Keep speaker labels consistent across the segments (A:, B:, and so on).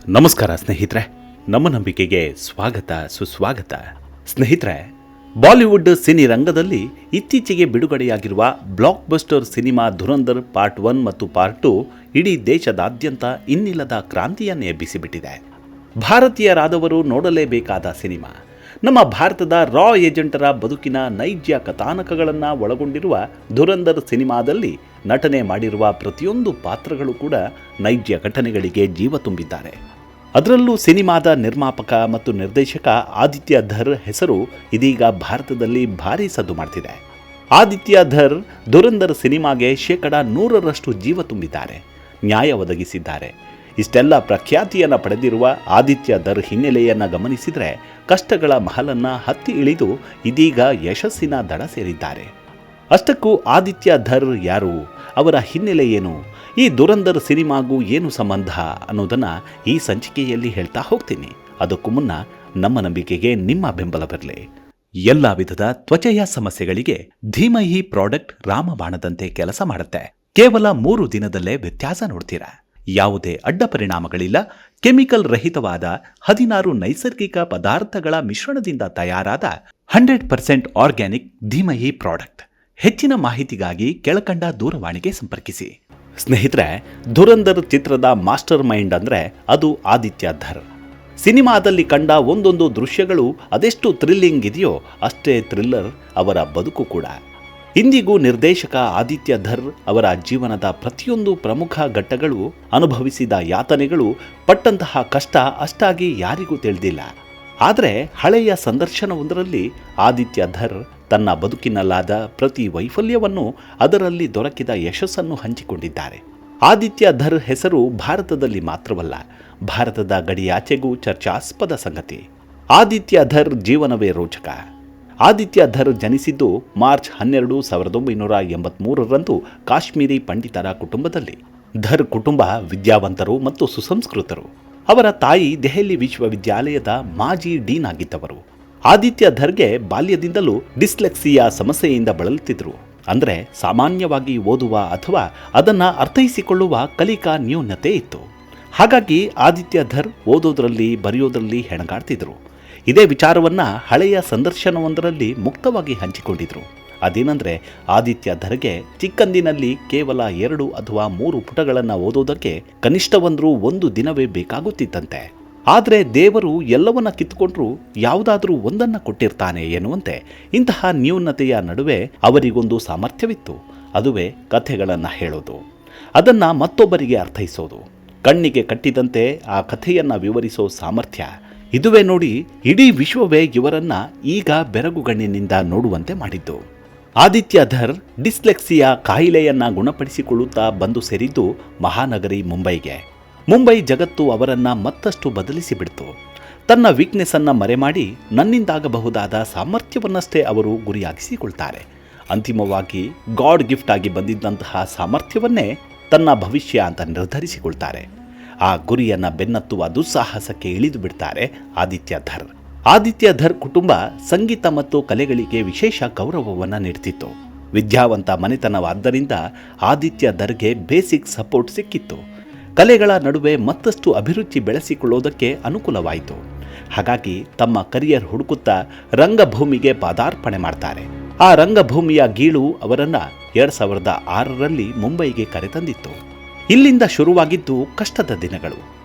A: ನಮಸ್ಕಾರ ಸ್ನೇಹಿತರೆ, ನಮ್ಮ ನಂಬಿಕೆಗೆ ಸ್ವಾಗತ ಸುಸ್ವಾಗತ. ಸ್ನೇಹಿತರೆ, ಬಾಲಿವುಡ್ ಸಿನಿ ರಂಗದಲ್ಲಿ ಇತ್ತೀಚೆಗೆ ಬಿಡುಗಡೆಯಾಗಿರುವ ಬ್ಲಾಕ್ ಬಸ್ಟರ್ ಸಿನಿಮಾ ಧುರಂಧರ್ ಪಾರ್ಟ್ 1 ಮತ್ತು ಪಾರ್ಟ್ 2 ಇಡೀ ದೇಶದಾದ್ಯಂತ ಇನ್ನಿಲ್ಲದ ಕ್ರಾಂತಿಯನ್ನೇ ಎಬ್ಬಿಸಿಬಿಟ್ಟಿದೆ. ಭಾರತೀಯರಾದವರು ನೋಡಲೇಬೇಕಾದ ಸಿನಿಮಾ. ನಮ್ಮ ಭಾರತದ ರಾ ಏಜೆಂಟರ ಬದುಕಿನ ನೈಜ ಕಥಾನಕಗಳನ್ನು ಒಳಗೊಂಡಿರುವ ಧುರಂಧರ್ ಸಿನಿಮಾದಲ್ಲಿ ನಟನೆ ಮಾಡಿರುವ ಪ್ರತಿಯೊಂದು ಪಾತ್ರಗಳು ಕೂಡ ನೈಜ ಘಟನೆಗಳಿಗೆ ಜೀವ ತುಂಬಿದ್ದಾರೆ. ಅದರಲ್ಲೂ ಸಿನಿಮಾದ ನಿರ್ಮಾಪಕ ಮತ್ತು ನಿರ್ದೇಶಕ ಆದಿತ್ಯ ಧರ್ ಹೆಸರು ಇದೀಗ ಭಾರತದಲ್ಲಿ ಭಾರೀ ಸದ್ದು ಮಾಡ್ತಿದೆ. ಆದಿತ್ಯ ಧರ್ ಧುರಂಧರ್ ಸಿನಿಮಾಗೆ 100% ಜೀವ ತುಂಬಿದ್ದಾರೆ, ನ್ಯಾಯ ಒದಗಿಸಿದ್ದಾರೆ. ಇಷ್ಟೆಲ್ಲ ಪ್ರಖ್ಯಾತಿಯನ್ನು ಪಡೆದಿರುವ ಆದಿತ್ಯ ಧರ್ ಹಿನ್ನೆಲೆಯನ್ನು ಗಮನಿಸಿದರೆ ಕಷ್ಟಗಳ ಮಹಲನ್ನು ಹತ್ತಿ ಇಳಿದು ಇದೀಗ ಯಶಸ್ಸಿನ ದಡ ಸೇರಿದ್ದಾರೆ. ಅಷ್ಟಕ್ಕೂ ಆದಿತ್ಯ ಧರ್ ಯಾರು, ಅವರ ಹಿನ್ನೆಲೆ ಏನು, ಈ ಧುರಂಧರ್ ಸಿನಿಮಾಗೂ ಏನು ಸಂಬಂಧ ಅನ್ನೋದನ್ನು ಈ ಸಂಚಿಕೆಯಲ್ಲಿ ಹೇಳ್ತಾ ಹೋಗ್ತೀನಿ. ಅದಕ್ಕೂ ಮುನ್ನ ನಮ್ಮ ನಂಬಿಕೆಗೆ ನಿಮ್ಮ ಬೆಂಬಲ ಬರಲಿ. ಎಲ್ಲ ವಿಧದ ತ್ವಚೆಯ ಸಮಸ್ಯೆಗಳಿಗೆ ಧೀಮಹಿ ಪ್ರಾಡಕ್ಟ್ ರಾಮಬಾಣದಂತೆ ಕೆಲಸ ಮಾಡುತ್ತೆ. ಕೇವಲ 3 ದಿನದಲ್ಲೇ ವ್ಯತ್ಯಾಸ ನೋಡ್ತೀರಾ. ಯಾವುದೇ ಅಡ್ಡ ಪರಿಣಾಮಗಳಿಲ್ಲ. ಕೆಮಿಕಲ್ ರಹಿತವಾದ 16 ನೈಸರ್ಗಿಕ ಪದಾರ್ಥಗಳ ಮಿಶ್ರಣದಿಂದ ತಯಾರಾದ 100% ಆರ್ಗ್ಯಾನಿಕ್ ಧೀಮಹಿ ಪ್ರಾಡಕ್ಟ್. ಹೆಚ್ಚಿನ ಮಾಹಿತಿಗಾಗಿ ಕೆಳಕಂಡ ದೂರವಾಣಿಗೆ ಸಂಪರ್ಕಿಸಿ. ಸ್ನೇಹಿತರೆ, ಧುರಂಧರ್ ಚಿತ್ರದ ಮಾಸ್ಟರ್ ಮೈಂಡ್ ಅಂದರೆ ಅದು ಆದಿತ್ಯ ಧರ್. ಸಿನಿಮಾದಲ್ಲಿ ಕಂಡ ಒಂದೊಂದು ದೃಶ್ಯಗಳು ಅದೆಷ್ಟು ಥ್ರಿಲ್ಲಿಂಗ್ ಇದೆಯೋ ಅಷ್ಟೇ ಥ್ರಿಲ್ಲರ್ ಅವರ ಬದುಕು ಕೂಡ. ಇಂದಿಗೂ ನಿರ್ದೇಶಕ ಆದಿತ್ಯ ಧರ್ ಅವರ ಜೀವನದ ಪ್ರತಿಯೊಂದು ಪ್ರಮುಖ ಘಟ್ಟಗಳು, ಅನುಭವಿಸಿದ ಯಾತನೆಗಳು, ಪಟ್ಟಂತಹ ಕಷ್ಟ ಅಷ್ಟಾಗಿ ಯಾರಿಗೂ ತಿಳಿದಿಲ್ಲ. ಆದರೆ ಹಳೆಯ ಸಂದರ್ಶನವೊಂದರಲ್ಲಿ ಆದಿತ್ಯ ಧರ್ ತನ್ನ ಬದುಕಿನಲ್ಲಾದ ಪ್ರತಿ ವೈಫಲ್ಯವನ್ನು, ಅದರಲ್ಲಿ ದೊರಕಿದ ಯಶಸ್ಸನ್ನು ಹಂಚಿಕೊಂಡಿದ್ದಾರೆ. ಆದಿತ್ಯ ಧರ್ ಹೆಸರು ಭಾರತದಲ್ಲಿ ಮಾತ್ರವಲ್ಲ, ಭಾರತದ ಗಡಿಯಾಚೆಗೂ ಚರ್ಚಾಸ್ಪದ ಸಂಗತಿ. ಆದಿತ್ಯ ಧರ್ ಜೀವನವೇ ರೋಚಕ. ಆದಿತ್ಯ ಧರ್ ಜನಿಸಿದ್ದು ಮಾರ್ಚ್ 12, 1983ರಂದು ಕಾಶ್ಮೀರಿ ಪಂಡಿತರ ಕುಟುಂಬದಲ್ಲಿ. ಧರ್ ಕುಟುಂಬ ವಿದ್ಯಾವಂತರು ಮತ್ತು ಸುಸಂಸ್ಕೃತರು. ಅವರ ತಾಯಿ ದೆಹಲಿ ವಿಶ್ವವಿದ್ಯಾಲಯದ ಮಾಜಿ ಡೀನ್ ಆಗಿದ್ದವರು. ಆದಿತ್ಯ ಧರ್ಗೆ ಬಾಲ್ಯದಿಂದಲೂ ಡಿಸ್ಲೆಕ್ಸಿಯಾ ಸಮಸ್ಯೆಯಿಂದ ಬಳಲುತ್ತಿದ್ದರು. ಅಂದರೆ ಸಾಮಾನ್ಯವಾಗಿ ಓದುವ ಅಥವಾ ಅದನ್ನು ಅರ್ಥೈಸಿಕೊಳ್ಳುವ ಕಲಿಕಾ ನ್ಯೂನತೆ ಇತ್ತು. ಹಾಗಾಗಿ ಆದಿತ್ಯ ಧರ್ ಓದೋದ್ರಲ್ಲಿ ಬರೆಯೋದ್ರಲ್ಲಿ ಹೆಣಗಾಡ್ತಿದ್ರು. ಇದೇ ವಿಚಾರವನ್ನು ಹಳೆಯ ಸಂದರ್ಶನವೊಂದರಲ್ಲಿ ಮುಕ್ತವಾಗಿ ಹಂಚಿಕೊಂಡಿದ್ರು. ಅದೇನೆಂದರೆ, ಆದಿತ್ಯ ಧರ್ಗೆ ಚಿಕ್ಕಂದಿನಲ್ಲಿ ಕೇವಲ 2 ಅಥವಾ 3 ಪುಟಗಳನ್ನು ಓದೋದಕ್ಕೆ ಕನಿಷ್ಠವಂದ್ರೂ 1 ದಿನವೇ ಬೇಕಾಗುತ್ತಿತ್ತಂತೆ. ಆದರೆ ದೇವರು ಎಲ್ಲವನ್ನ ಕಿತ್ತುಕೊಂಡ್ರೂ ಯಾವುದಾದ್ರೂ ಒಂದನ್ನು ಕೊಟ್ಟಿರ್ತಾನೆ ಎನ್ನುವಂತೆ ಇಂತಹ ನ್ಯೂನತೆಯ ನಡುವೆ ಅವರಿಗೊಂದು ಸಾಮರ್ಥ್ಯವಿತ್ತು. ಅದುವೇ ಕಥೆಗಳನ್ನು ಹೇಳೋದು, ಅದನ್ನು ಮತ್ತೊಬ್ಬರಿಗೆ ಅರ್ಥೈಸೋದು, ಕಣ್ಣಿಗೆ ಕಟ್ಟಿದಂತೆ ಆ ಕಥೆಯನ್ನು ವಿವರಿಸೋ ಸಾಮರ್ಥ್ಯ. ಇದುವೇ ನೋಡಿ ಇಡೀ ವಿಶ್ವವೇ ಇವರನ್ನ ಈಗ ಬೆರಗುಗಣ್ಣಿನಿಂದ ನೋಡುವಂತೆ ಮಾಡಿದ್ದು. ಆದಿತ್ಯ ಧರ್ ಡಿಸ್ಲೆಕ್ಸಿಯಾ ಕಾಯಿಲೆಯನ್ನ ಗುಣಪಡಿಸಿಕೊಳ್ಳುತ್ತಾ ಬಂದು ಸೇರಿದ್ದು ಮಹಾನಗರಿ ಮುಂಬೈಗೆ. ಮುಂಬೈ ಜಗತ್ತು ಅವರನ್ನ ಮತ್ತಷ್ಟು ಬದಲಿಸಿಬಿಡ್ತು. ತನ್ನ ವೀಕ್ನೆಸ್ ಅನ್ನ ಮರೆಮಾಡಿ ನನ್ನಿಂದಾಗಬಹುದಾದ ಸಾಮರ್ಥ್ಯವನ್ನಷ್ಟೇ ಅವರು ಗುರಿಯಾಗಿಸಿಕೊಳ್ತಾರೆ. ಅಂತಿಮವಾಗಿ ಗಾಡ್ ಗಿಫ್ಟ್ ಆಗಿ ಬಂದಿದ್ದಂತಹ ಸಾಮರ್ಥ್ಯವನ್ನೇ ತನ್ನ ಭವಿಷ್ಯ ಅಂತ ನಿರ್ಧರಿಸಿಕೊಳ್ತಾರೆ. ಆ ಗುರಿಯನ್ನು ಬೆನ್ನತ್ತುವ ದುಸ್ಸಾಹಸಕ್ಕೆ ಇಳಿದು ಬಿಡ್ತಾರೆ ಆದಿತ್ಯ ಧರ್. ಆದಿತ್ಯ ಧರ್ ಕುಟುಂಬ ಸಂಗೀತ ಮತ್ತು ಕಲೆಗಳಿಗೆ ವಿಶೇಷ ಗೌರವವನ್ನು ನೀಡುತ್ತಿತ್ತು. ವಿದ್ಯಾವಂತ ಮನೆತನವಾದ್ದರಿಂದ ಆದಿತ್ಯ ಧರ್ಗೆ ಬೇಸಿಕ್ ಸಪೋರ್ಟ್ ಸಿಕ್ಕಿತ್ತು. ಕಲೆಗಳ ನಡುವೆ ಮತ್ತಷ್ಟು ಅಭಿರುಚಿ ಬೆಳೆಸಿಕೊಳ್ಳೋದಕ್ಕೆ ಅನುಕೂಲವಾಯಿತು. ಹಾಗಾಗಿ ತಮ್ಮ ಕರಿಯರ್ ಹುಡುಕುತ್ತಾ ರಂಗಭೂಮಿಗೆ ಪಾದಾರ್ಪಣೆ ಮಾಡ್ತಾರೆ. ಆ ರಂಗಭೂಮಿಯ ಗೀಳು ಅವರನ್ನು 2006ರಲ್ಲಿ ಮುಂಬೈಗೆ ಕರೆತಂದಿತ್ತು. ಇಲ್ಲಿಂದ ಶುರುವಾಗಿದ್ದು ಕಷ್ಟದ ದಿನಗಳು.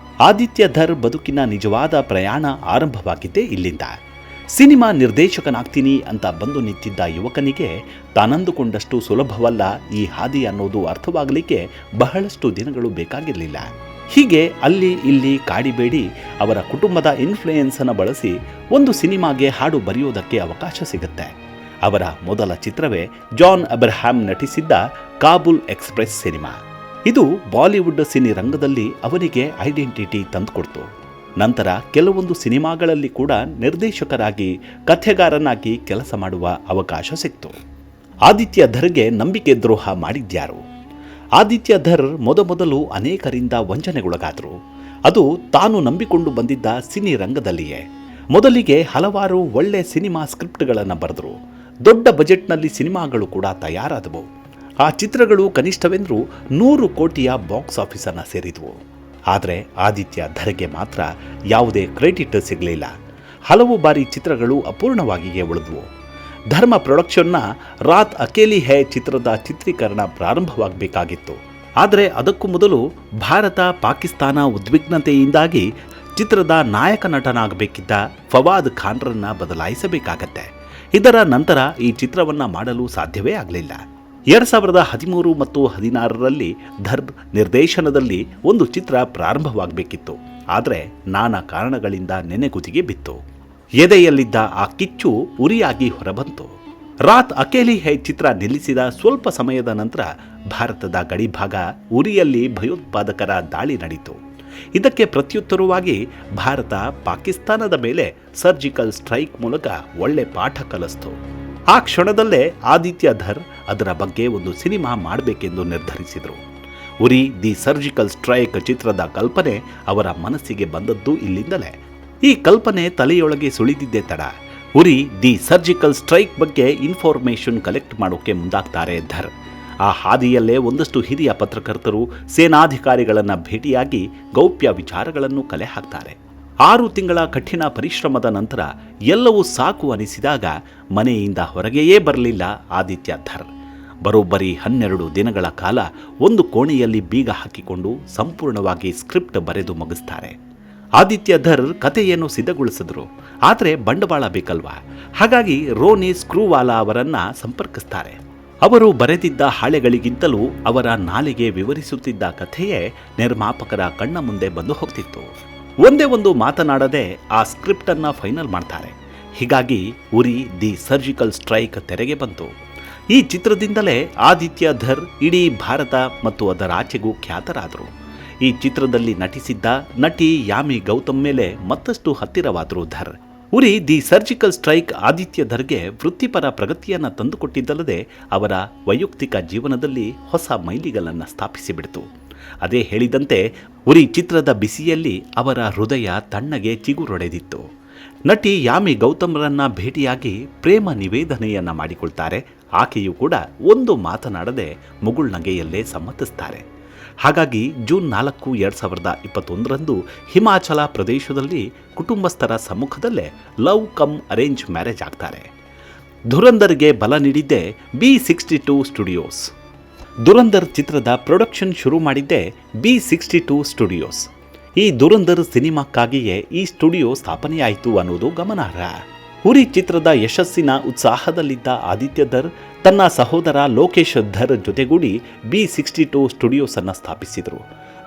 A: ಆದಿತ್ಯ ಧರ್ ಬದುಕಿನ ನಿಜವಾದ ಪ್ರಯಾಣ ಆರಂಭವಾಗಿದ್ದೇ ಇಲ್ಲಿಂದ. ಸಿನಿಮಾ ನಿರ್ದೇಶಕನಾಗ್ತೀನಿ ಅಂತ ಬಂದು ನಿಂತಿದ್ದ ಯುವಕನಿಗೆ ತಾನಂದುಕೊಂಡಷ್ಟು ಸುಲಭವಲ್ಲ ಈ ಹಾದಿ ಅನ್ನೋದು ಅರ್ಥವಾಗಲಿಕ್ಕೆ ಬಹಳಷ್ಟು ದಿನಗಳು ಬೇಕಾಗಿರಲಿಲ್ಲ. ಹೀಗೆ ಅಲ್ಲಿ ಇಲ್ಲಿ ಕಾಡಿಬೇಡಿ ಅವರ ಕುಟುಂಬದ ಇನ್ಫ್ಲೂಯೆನ್ಸನ್ನು ಬಳಸಿ ಒಂದು ಸಿನಿಮಾಗೆ ಹಾಡು ಬರೆಯೋದಕ್ಕೆ ಅವಕಾಶ ಸಿಗುತ್ತೆ. ಅವರ ಮೊದಲ ಚಿತ್ರವೇ ಜಾನ್ ಅಬ್ರಹಾಂ ನಟಿಸಿದ್ದ ಕಾಬೂಲ್ ಎಕ್ಸ್‌ಪ್ರೆಸ್ ಸಿನಿಮಾ. ಇದು ಬಾಲಿವುಡ್ ಸಿನಿ ರಂಗದಲ್ಲಿ ಅವನಿಗೆ ಐಡೆಂಟಿಟಿ ತಂದುಕೊಡ್ತು. ನಂತರ ಕೆಲವೊಂದು ಸಿನಿಮಾಗಳಲ್ಲಿ ಕೂಡ ನಿರ್ದೇಶಕರಾಗಿ, ಕಥೆಗಾರನಾಗಿ ಕೆಲಸ ಮಾಡುವ ಅವಕಾಶ ಸಿಕ್ತು. ಆದಿತ್ಯ ಧರ್ಗೆ ನಂಬಿಕೆ ದ್ರೋಹ ಮಾಡಿದ್ಯಾರು? ಆದಿತ್ಯ ಧರ್ ಮೊದಮೊದಲು ಅನೇಕರಿಂದ ವಂಚನೆಗೊಳಗಾದರು. ಅದು ತಾನು ನಂಬಿಕೊಂಡು ಬಂದಿದ್ದ ಸಿನಿ ರಂಗದಲ್ಲಿಯೇ. ಮೊದಲಿಗೆ ಹಲವಾರು ಒಳ್ಳೆ ಸಿನಿಮಾ ಸ್ಕ್ರಿಪ್ಟ್ಗಳನ್ನು ಬರೆದರು. ದೊಡ್ಡ ಬಜೆಟ್ನಲ್ಲಿ ಸಿನಿಮಾಗಳು ಕೂಡ ತಯಾರಾದವು. ಆ ಚಿತ್ರಗಳು ಕನಿಷ್ಠವೆಂದರೂ 100 ಕೋಟಿಯ ಬಾಕ್ಸ್ ಆಫೀಸನ್ನು ಸೇರಿದವು. ಆದರೆ ಆದಿತ್ಯ ಧರ್ಗೆ ಮಾತ್ರ ಯಾವುದೇ ಕ್ರೆಡಿಟ್ ಸಿಗಲಿಲ್ಲ. ಹಲವು ಬಾರಿ ಚಿತ್ರಗಳು ಅಪೂರ್ಣವಾಗಿಯೇ ಉಳಿದವು. ಧರ್ಮ ಪ್ರೊಡಕ್ಷನ್ನ ರಾತ್ ಅಕೇಲಿ ಹೈ ಚಿತ್ರದ ಚಿತ್ರೀಕರಣ ಪ್ರಾರಂಭವಾಗಬೇಕಾಗಿತ್ತು. ಆದರೆ ಅದಕ್ಕೂ ಮೊದಲು ಭಾರತ ಪಾಕಿಸ್ತಾನ ಉದ್ವಿಗ್ನತೆಯಿಂದಾಗಿ ಚಿತ್ರದ ನಾಯಕ ನಟನಾಗಬೇಕಿದ್ದ ಫವಾದ್ ಖಾನ್ರನ್ನ ಬದಲಾಯಿಸಬೇಕಾಗತ್ತೆ. ಇದರ ನಂತರ ಈ ಚಿತ್ರವನ್ನು ಮಾಡಲು ಸಾಧ್ಯವೇ ಆಗಲಿಲ್ಲ. 2013 ಮತ್ತು 2016ರಲ್ಲಿ ಧರ್ಮ್ ನಿರ್ದೇಶನದಲ್ಲಿ ಒಂದು ಚಿತ್ರ ಪ್ರಾರಂಭವಾಗಬೇಕಿತ್ತು. ಆದರೆ ನಾನಾ ಕಾರಣಗಳಿಂದ ನೆನೆಗುದಿಗೆ ಬಿತ್ತು. ಎದೆಯಲ್ಲಿದ್ದ ಆ ಕಿಚ್ಚು ಉರಿಯಾಗಿ ಹೊರಬಂತು. ರಾತ್ ಅಕೇಲಿ ಹೈ ಚಿತ್ರ ನಿಲ್ಲಿಸಿದ ಸ್ವಲ್ಪ ಸಮಯದ ನಂತರ ಭಾರತದ ಗಡಿಭಾಗ ಉರಿಯಲ್ಲಿ ಭಯೋತ್ಪಾದಕರ ದಾಳಿ ನಡೆಯಿತು. ಇದಕ್ಕೆ ಪ್ರತ್ಯುತ್ತರವಾಗಿ ಭಾರತ ಪಾಕಿಸ್ತಾನದ ಮೇಲೆ ಸರ್ಜಿಕಲ್ ಸ್ಟ್ರೈಕ್ ಮೂಲಕ ಒಳ್ಳೆ ಪಾಠ ಕಲಿಸ್ತು. ಆ ಕ್ಷಣದಲ್ಲೇ ಆದಿತ್ಯ ಧರ್ ಅದರ ಬಗ್ಗೆ ಒಂದು ಸಿನಿಮಾ ಮಾಡಬೇಕೆಂದು ನಿರ್ಧರಿಸಿದರು. ಉರಿ ದಿ ಸರ್ಜಿಕಲ್ ಸ್ಟ್ರೈಕ್ ಚಿತ್ರದ ಕಲ್ಪನೆ ಅವರ ಮನಸ್ಸಿಗೆ ಬಂದದ್ದು ಇಲ್ಲಿಂದಲೇ. ಈ ಕಲ್ಪನೆ ತಲೆಯೊಳಗೆ ಸುಳಿದಿದ್ದೇ ತಡ ಉರಿ ದಿ ಸರ್ಜಿಕಲ್ ಸ್ಟ್ರೈಕ್ ಬಗ್ಗೆ ಇನ್ಫಾರ್ಮೇಷನ್ ಕಲೆಕ್ಟ್ ಮಾಡೋಕೆ ಮುಂದಾಗ್ತಾರೆ ಧರ್. ಆ ಹಾದಿಯಲ್ಲೇ ಒಂದಷ್ಟು ಹಿರಿಯ ಪತ್ರಕರ್ತರು, ಸೇನಾಧಿಕಾರಿಗಳನ್ನು ಭೇಟಿಯಾಗಿ ಗೌಪ್ಯ ವಿಚಾರಗಳನ್ನು ಕಲೆ ಹಾಕ್ತಾರೆ. 6 ತಿಂಗಳ ಕಠಿಣ ಪರಿಶ್ರಮದ ನಂತರ ಎಲ್ಲವೂ ಸಾಕು ಅನಿಸಿದಾಗ ಮನೆಯಿಂದ ಹೊರಗೆಯೇ ಬರಲಿಲ್ಲ ಆದಿತ್ಯ ಧರ್. ಬರೋಬ್ಬರಿ 12 ದಿನಗಳ ಕಾಲ ಒಂದು ಕೋಣೆಯಲ್ಲಿ ಬೀಗ ಹಾಕಿಕೊಂಡು ಸಂಪೂರ್ಣವಾಗಿ ಸ್ಕ್ರಿಪ್ಟ್ ಬರೆದು ಮುಗಿಸ್ತಾರೆ. ಆದಿತ್ಯ ಧರ್ ಕಥೆಯನ್ನು ಸಿದ್ಧಗೊಳಿಸಿದ್ರು. ಆದರೆ ಬಂಡವಾಳ ಬೇಕಲ್ವಾ? ಹಾಗಾಗಿ ರೋನಿ ಸ್ಕ್ರೂವಾಲಾ ಅವರನ್ನ ಸಂಪರ್ಕಿಸ್ತಾರೆ. ಅವರು ಬರೆದಿದ್ದ ಹಾಳೆಗಳಿಗಿಂತಲೂ ಅವರ ನಾಲಿಗೆ ವಿವರಿಸುತ್ತಿದ್ದ ಕಥೆಯೇ ನಿರ್ಮಾಪಕರ ಕಣ್ಣ ಮುಂದೆ ಬಂದು ಹೋಗ್ತಿತ್ತು. ಒಂದೇ ಒಂದು ಮಾತನಾಡದೆ ಆ ಸ್ಕ್ರಿಪ್ಟ್ ಅನ್ನ ಫೈನಲ್ ಮಾಡ್ತಾರೆ. ಹೀಗಾಗಿ ಉರಿ ದಿ ಸರ್ಜಿಕಲ್ ಸ್ಟ್ರೈಕ್ ತೆರೆಗೆ ಬಂತು. ಈ ಚಿತ್ರದಿಂದಲೇ ಆದಿತ್ಯ ಧರ್ ಇಡೀ ಭಾರತ ಮತ್ತು ಅದರ ಆಚೆಗೂ ಖ್ಯಾತರಾದರು. ಈ ಚಿತ್ರದಲ್ಲಿ ನಟಿಸಿದ್ದ ನಟಿ ಯಾಮಿ ಗೌತಮ್ ಮೇಲೆ ಮತ್ತಷ್ಟು ಹತ್ತಿರವಾದರು ಧರ್. ಉರಿ ದಿ ಸರ್ಜಿಕಲ್ ಸ್ಟ್ರೈಕ್ ಆದಿತ್ಯ ಧರ್ಗೆ ವೃತ್ತಿಪರ ಪ್ರಗತಿಯನ್ನು ತಂದುಕೊಟ್ಟಿದ್ದಲ್ಲದೆ ಅವರ ವೈಯಕ್ತಿಕ ಜೀವನದಲ್ಲಿ ಹೊಸ ಮೈಲಿಗಲನ್ನು ಸ್ಥಾಪಿಸಿಬಿಡ್ತು. ಅದೇ ಹೇಳಿದಂತೆ ಉರಿ ಚಿತ್ರದ ಬಿಸಿಯಲ್ಲಿ ಅವರ ಹೃದಯ ತಣ್ಣಗೆ ಚಿಗುರೊಡೆದಿತ್ತು. ನಟಿ ಯಾಮಿ ಗೌತಮ್ರನ್ನ ಭೇಟಿಯಾಗಿ ಪ್ರೇಮ ನಿವೇದನೆಯನ್ನ ಮಾಡಿಕೊಳ್ತಾರೆ. ಆಕೆಯೂ ಕೂಡ ಒಂದು ಮಾತನಾಡದೆ ಮುಗುಳ್ನಗೆಯಲ್ಲೇ ಸಮ್ಮತಿಸ್ತಾರೆ. ಹಾಗಾಗಿ ಜೂನ್ 4, 2021ರಂದು ಹಿಮಾಚಲ ಪ್ರದೇಶದಲ್ಲಿ ಕುಟುಂಬಸ್ಥರ ಸಮ್ಮುಖದಲ್ಲೇ ಲವ್ ಕಮ್ ಅರೇಂಜ್ ಮ್ಯಾರೇಜ್ ಆಗ್ತಾರೆ. ಧುರಂಧರ್ಗೆ ಬಲ ನೀಡಿದ್ದೇ B62 ಸ್ಟುಡಿಯೋಸ್. ಧುರಂಧರ್ ಚಿತ್ರದ ಪ್ರೊಡಕ್ಷನ್ ಶುರು ಮಾಡಿದ್ದೇ B62 ಸ್ಟುಡಿಯೋಸ್. ಈ ಧುರಂಧರ್ ಸಿನಿಮಾಕ್ಕಾಗಿಯೇ ಈ ಸ್ಟುಡಿಯೋ ಸ್ಥಾಪನೆಯಾಯಿತು ಅನ್ನೋದು ಗಮನಾರ್ಹ. ಉರಿ ಚಿತ್ರದ ಯಶಸ್ಸಿನ ಉತ್ಸಾಹದಲ್ಲಿದ್ದ ಆದಿತ್ಯ ಧರ್ ತನ್ನ ಸಹೋದರ ಲೋಕೇಶ್ ಧರ್ ಜೊತೆಗೂಡಿ B62 ಸ್ಟುಡಿಯೋಸ್ ಅನ್ನು ಸ್ಥಾಪಿಸಿದರು.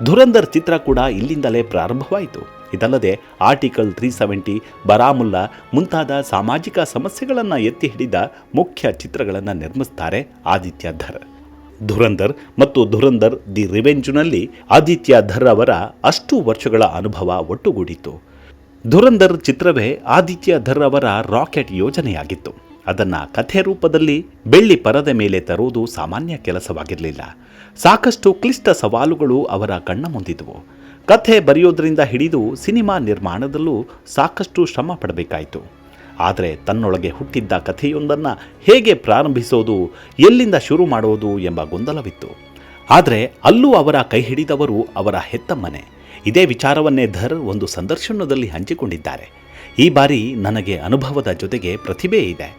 A: ಧುರಂಧರ್ ಚಿತ್ರ ಕೂಡ ಇಲ್ಲಿಂದಲೇ ಪ್ರಾರಂಭವಾಯಿತು. ಇದಲ್ಲದೆ ಆರ್ಟಿಕಲ್ 370, ಬರಾಮುಲ್ಲಾ ಮುಂತಾದ ಸಾಮಾಜಿಕ ಸಮಸ್ಯೆಗಳನ್ನು ಎತ್ತಿ ಹಿಡಿದ ಮುಖ್ಯ ಚಿತ್ರಗಳನ್ನು ನಿರ್ಮಿಸುತ್ತಾರೆ ಆದಿತ್ಯ ಧರ್. ಧುರಂಧರ್ ಮತ್ತು ಧುರಂಧರ್ ದಿ ರಿವೆಂಜ್ನಲ್ಲಿ ಆದಿತ್ಯ ಧರ್ ಅವರ ಅಷ್ಟು ವರ್ಷಗಳ ಅನುಭವ ಒಟ್ಟುಗೂಡಿತು. ಧುರಂಧರ್ ಚಿತ್ರವೇ ಆದಿತ್ಯ ಧರ್ ಅವರ ರಾಕೆಟ್ ಯೋಜನೆಯಾಗಿತ್ತು. ಅದನ್ನು ಕಥೆ ರೂಪದಲ್ಲಿ ಬೆಳ್ಳಿ ಪರದೆ ಮೇಲೆ ತರುವುದು ಸಾಮಾನ್ಯ ಕೆಲಸವಾಗಿರಲಿಲ್ಲ. ಸಾಕಷ್ಟು ಕ್ಲಿಷ್ಟ ಸವಾಲುಗಳು ಅವರ ಕಣ್ಣ ಮುಂದಿದ್ದವು. ಕಥೆ ಬರೆಯೋದ್ರಿಂದ ಹಿಡಿದು ಸಿನಿಮಾ ನಿರ್ಮಾಣದಲ್ಲೂ ಸಾಕಷ್ಟು ಶ್ರಮ ಪಡಬೇಕಾಯಿತು. ಆದರೆ ತನ್ನೊಳಗೆ ಹುಟ್ಟಿದ್ದ ಕಥೆಯೊಂದನ್ನು ಹೇಗೆ ಪ್ರಾರಂಭಿಸೋದು, ಎಲ್ಲಿಂದ ಶುರು ಮಾಡೋದು ಎಂಬ ಗೊಂದಲವಿತ್ತು. ಆದರೆ ಅಲ್ಲೂ ಅವರ ಕೈ ಹಿಡಿದವರು ಅವರ ಹೆತ್ತಮ್ಮನೆ. ಇದೇ ವಿಚಾರವನ್ನೇ ಧರ್ ಒಂದು ಸಂದರ್ಶನದಲ್ಲಿ ಹಂಚಿಕೊಂಡಿದ್ದಾರೆ. ಈ ಬಾರಿ ನನಗೆ ಅನುಭವದ ಜೊತೆಗೆ ಪ್ರತಿಭೆ ಇದೆ,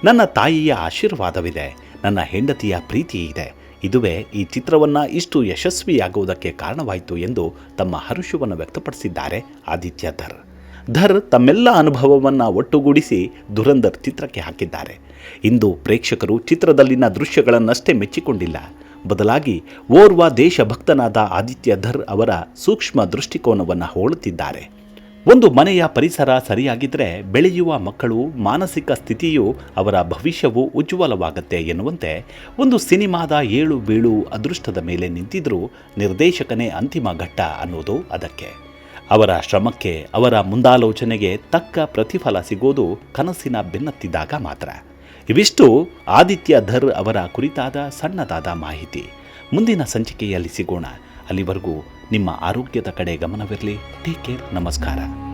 A: ನನ್ನ ತಾಯಿಯ ಆಶೀರ್ವಾದವಿದೆ, ನನ್ನ ಹೆಂಡತಿಯ ಪ್ರೀತಿ ಇದೆ. ಇದುವೇ ಈ ಚಿತ್ರವನ್ನು ಇಷ್ಟು ಯಶಸ್ವಿಯಾಗುವುದಕ್ಕೆ ಕಾರಣವಾಯಿತು ಎಂದು ತಮ್ಮ ಹರ್ಷವನ್ನು ವ್ಯಕ್ತಪಡಿಸಿದ್ದಾರೆ ಆದಿತ್ಯ ಧರ್. ಧರ್ ತಮ್ಮೆಲ್ಲ ಅನುಭವವನ್ನು ಒಟ್ಟುಗೂಡಿಸಿ ಧುರಂಧರ್ ಚಿತ್ರಕ್ಕೆ ಹಾಕಿದ್ದಾರೆ. ಇಂದು ಪ್ರೇಕ್ಷಕರು ಚಿತ್ರದಲ್ಲಿನ ದೃಶ್ಯಗಳನ್ನಷ್ಟೇ ಮೆಚ್ಚಿಕೊಂಡಿಲ್ಲ, ಬದಲಾಗಿ ಓರ್ವ ದೇಶಭಕ್ತನಾದ ಆದಿತ್ಯ ಧರ್ ಅವರ ಸೂಕ್ಷ್ಮ ದೃಷ್ಟಿಕೋನವನ್ನು ಹೋಲುತ್ತಿದ್ದಾರೆ. ಒಂದು ಮನೆಯ ಪರಿಸರ ಸರಿಯಾಗಿದ್ದರೆ ಬೆಳೆಯುವ ಮಕ್ಕಳು ಮಾನಸಿಕ ಸ್ಥಿತಿಯು ಅವರ ಭವಿಷ್ಯವು ಉಜ್ವಲವಾಗುತ್ತೆ ಎನ್ನುವಂತೆ ಒಂದು ಸಿನಿಮಾದ ಏಳು ಬೀಳು ಅದೃಷ್ಟದ ಮೇಲೆ ನಿಂತಿದ್ರೂ ನಿರ್ದೇಶಕನೇ ಅಂತಿಮ ಘಟ್ಟ ಅನ್ನೋದು ಅದಕ್ಕೆ. ಅವರ ಶ್ರಮಕ್ಕೆ, ಅವರ ಮುಂದಾಲೋಚನೆಗೆ ತಕ್ಕ ಪ್ರತಿಫಲ ಸಿಗೋದು ಕನಸಿನ ಬೆನ್ನತ್ತಿದಾಗ ಮಾತ್ರ. ಇವಿಷ್ಟು ಆದಿತ್ಯ ಧರ್ ಅವರ ಕುರಿತಾದ ಸಣ್ಣದಾದ ಮಾಹಿತಿ. ಮುಂದಿನ ಸಂಚಿಕೆಯಲ್ಲಿ ಸಿಗೋಣ. ಅಲ್ಲಿವರೆಗೂ ನಿಮ್ಮ ಆರೋಗ್ಯದ ಕಡೆ ಗಮನವಿರಲಿ. Take care. ನಮಸ್ಕಾರ.